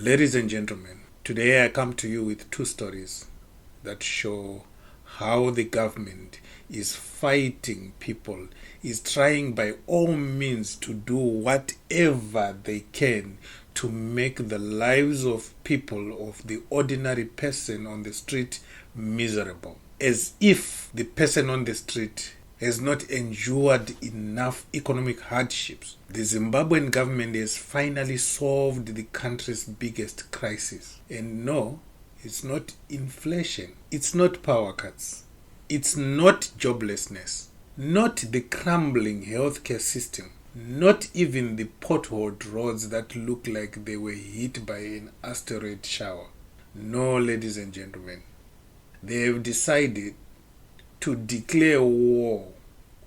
Ladies and gentlemen, today I come to you with two stories that show how the government is fighting people, is trying by all means to do whatever they can to make the lives of people, of the ordinary person on the street, miserable. As if the person on the street has not endured enough economic hardships. The Zimbabwean government has finally solved the country's biggest crisis. And no, it's not inflation. It's not power cuts. It's not joblessness. Not the crumbling healthcare system. Not even the potholed roads that look like they were hit by an asteroid shower. No, ladies and gentlemen. They have decided to declare war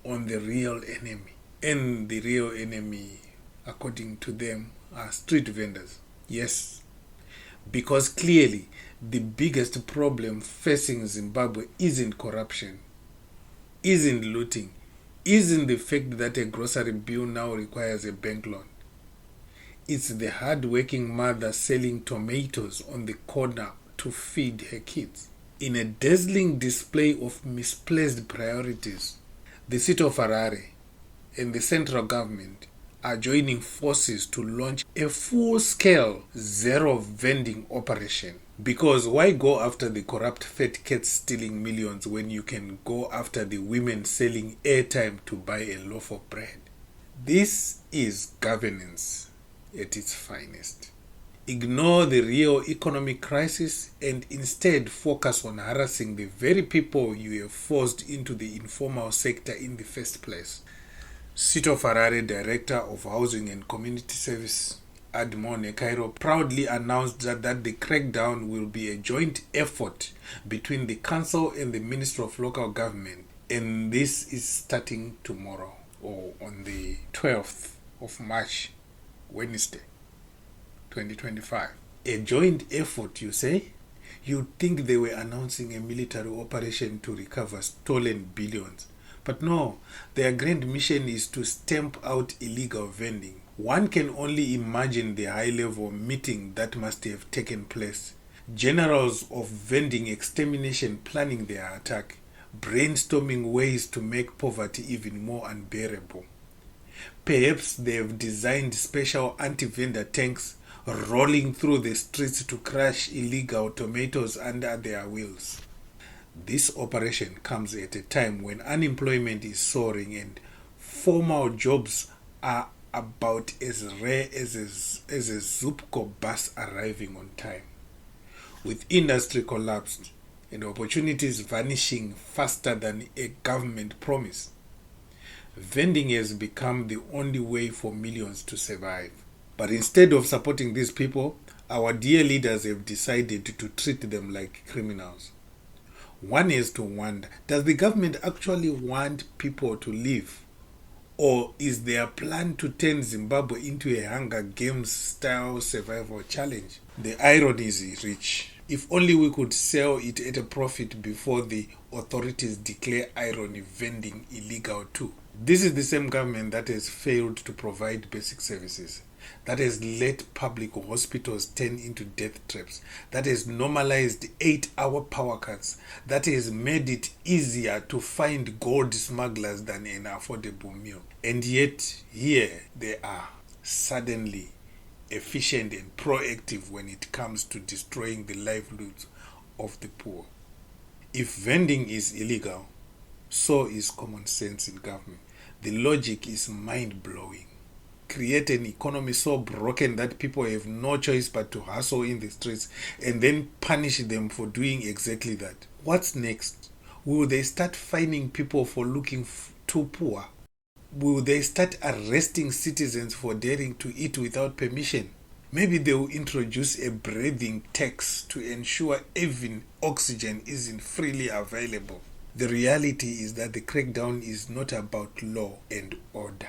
on the real enemy. And the real enemy, according to them, are street vendors. Yes, because clearly the biggest problem facing Zimbabwe isn't corruption, isn't looting, isn't the fact that a grocery bill now requires a bank loan. It's the hard-working mother selling tomatoes on the corner to feed her kids. In a dazzling display of misplaced priorities, the city of Harare and the central government are joining forces to launch a full-scale zero vending operation. Because why go after the corrupt fat cats stealing millions when you can go after the women selling airtime to buy a loaf of bread? This is governance at its finest. Ignore the real economic crisis and instead focus on harassing the very people you have forced into the informal sector in the first place. City of Harare Director of Housing and Community Service Admon Cairo proudly announced that the crackdown will be a joint effort between the council and the Ministry of Local Government, and this is starting tomorrow or on the 12th of March, Wednesday. 2025. A joint effort, you say? You'd think they were announcing a military operation to recover stolen billions. But no, their grand mission is to stamp out illegal vending. One can only imagine the high-level meeting that must have taken place. Generals of vending extermination planning their attack, brainstorming ways to make poverty even more unbearable. Perhaps they have designed special anti-vendor tanks rolling through the streets to crush illegal tomatoes under their wheels. This operation comes at a time when unemployment is soaring and formal jobs are about as rare as a Zupco bus arriving on time. With industry collapsed and opportunities vanishing faster than a government promise, vending has become the only way for millions to survive. But instead of supporting these people, our dear leaders have decided to treat them like criminals. One has to wonder, does the government actually want people to live? Or is their plan to turn Zimbabwe into a Hunger Games style survival challenge? The irony is rich. If only we could sell it at a profit before the authorities declare irony vending illegal too. This is the same government that has failed to provide basic services, that has let public hospitals turn into death traps, that has normalized 8-hour power cuts, that has made it easier to find gold smugglers than an affordable meal. And yet, here they are, suddenly efficient and proactive when it comes to destroying the livelihoods of the poor. If vending is illegal, so is common sense in government. The logic is mind-blowing. Create an economy so broken that people have no choice but to hustle in the streets and then punish them for doing exactly that. What's next? Will they start fining people for looking too poor? Will they start arresting citizens for daring to eat without permission? Maybe they will introduce a breathing tax to ensure even oxygen isn't freely available. The reality is that the crackdown is not about law and order.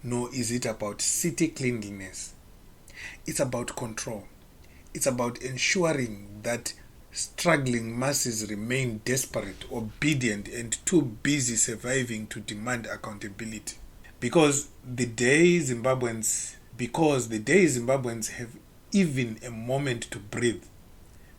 Nor is it about city cleanliness. It's about control. It's about ensuring that struggling masses remain desperate, obedient, and too busy surviving to demand accountability. Because the day Zimbabweans have even a moment to breathe,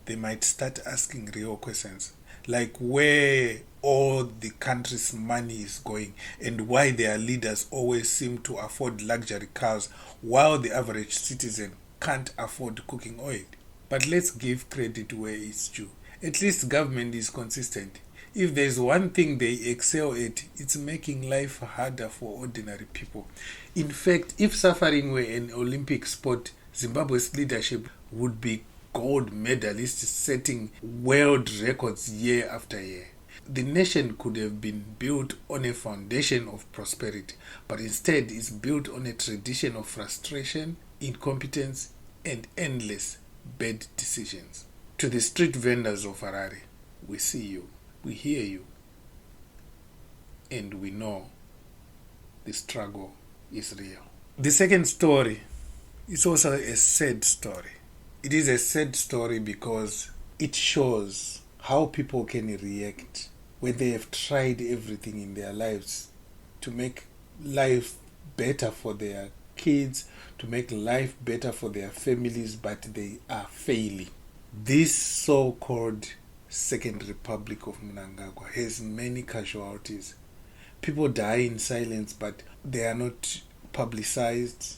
they might start asking real questions, like where all the country's money is going and why their leaders always seem to afford luxury cars while the average citizen can't afford cooking oil. But let's give credit where it's due. At least government is consistent. If there's one thing they excel at, it's making life harder for ordinary people. In fact, if suffering were an Olympic sport, Zimbabwe's leadership would be gold medalists setting world records year after year. The nation could have been built on a foundation of prosperity, but instead is built on a tradition of frustration, incompetence, and endless bad decisions. To the street vendors of Harare, we see you, we hear you, and we know the struggle is real. The second story is also a sad story. It is a sad story because it shows how people can react when they have tried everything in their lives to make life better for their kids, to make life better for their families, but they are failing. This so-called Second Republic of Mnangagwa has many casualties. People die in silence, but they are not publicized,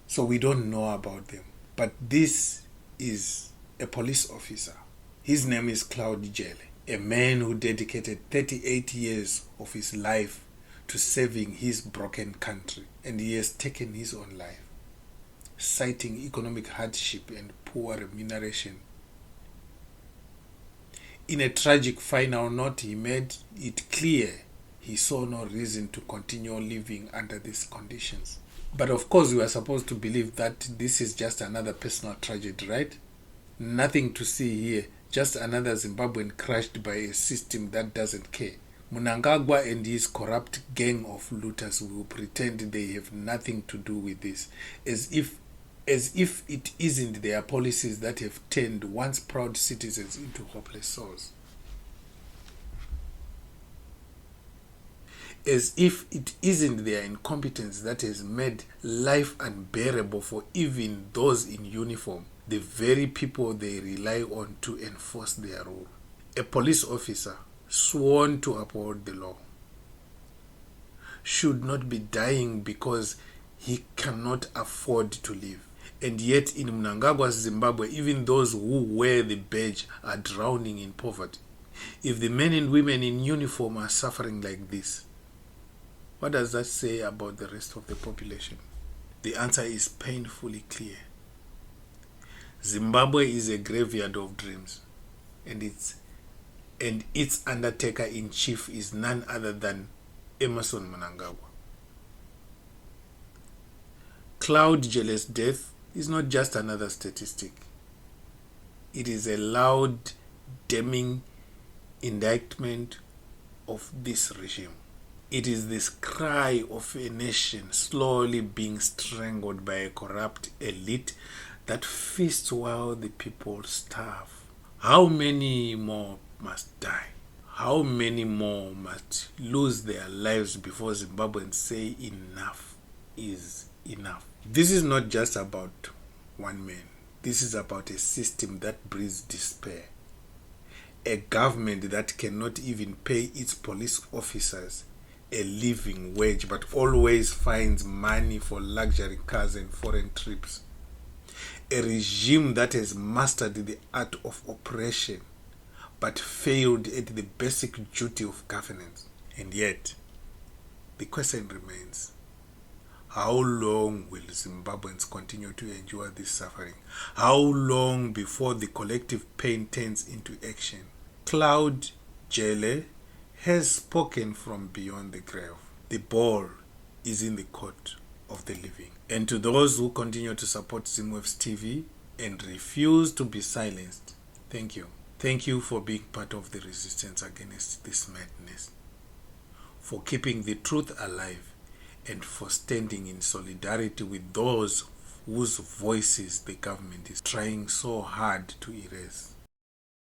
so we don't know about them. But this is a police officer. His name is Cloud Jele, a man who dedicated 38 years of his life to saving his broken country, and he has taken his own life, citing economic hardship and poor remuneration. In a tragic final note, he made it clear he saw no reason to continue living under these conditions. But of course, we are supposed to believe that this is just another personal tragedy, right? Nothing to see here, just another Zimbabwean crushed by a system that doesn't care. Mnangagwa and his corrupt gang of looters will pretend they have nothing to do with this, as if it isn't their policies that have turned once proud citizens into hopeless souls. As if it isn't their incompetence that has made life unbearable for even those in uniform, the very people they rely on to enforce their rule. A police officer sworn to uphold the law should not be dying because he cannot afford to live. And yet in Mnangagwa's Zimbabwe, even those who wear the badge are drowning in poverty. If the men and women in uniform are suffering like this, what does that say about the rest of the population? The answer is painfully clear. Zimbabwe is a graveyard of dreams, and its undertaker-in-chief is none other than Emmerson Mnangagwa. Cloud Jele's death is not just another statistic. It is a loud, damning indictment of this regime. It is this cry of a nation slowly being strangled by a corrupt elite that feasts while the people starve. How many more must die? How many more must lose their lives before Zimbabweans say enough is enough? This is not just about one man. This is about a system that breeds despair. A government that cannot even pay its police officers a living wage, but always finds money for luxury cars and foreign trips. A regime that has mastered the art of oppression, but failed at the basic duty of governance. And yet, the question remains, how long will Zimbabweans continue to endure this suffering? How long before the collective pain turns into action? Cloud Jele has spoken from beyond the grave. The ball is in the court of the living. And to those who continue to support Zimwaves TV and refuse to be silenced, thank you. Thank you for being part of the resistance against this madness, for keeping the truth alive, and for standing in solidarity with those whose voices the government is trying so hard to erase.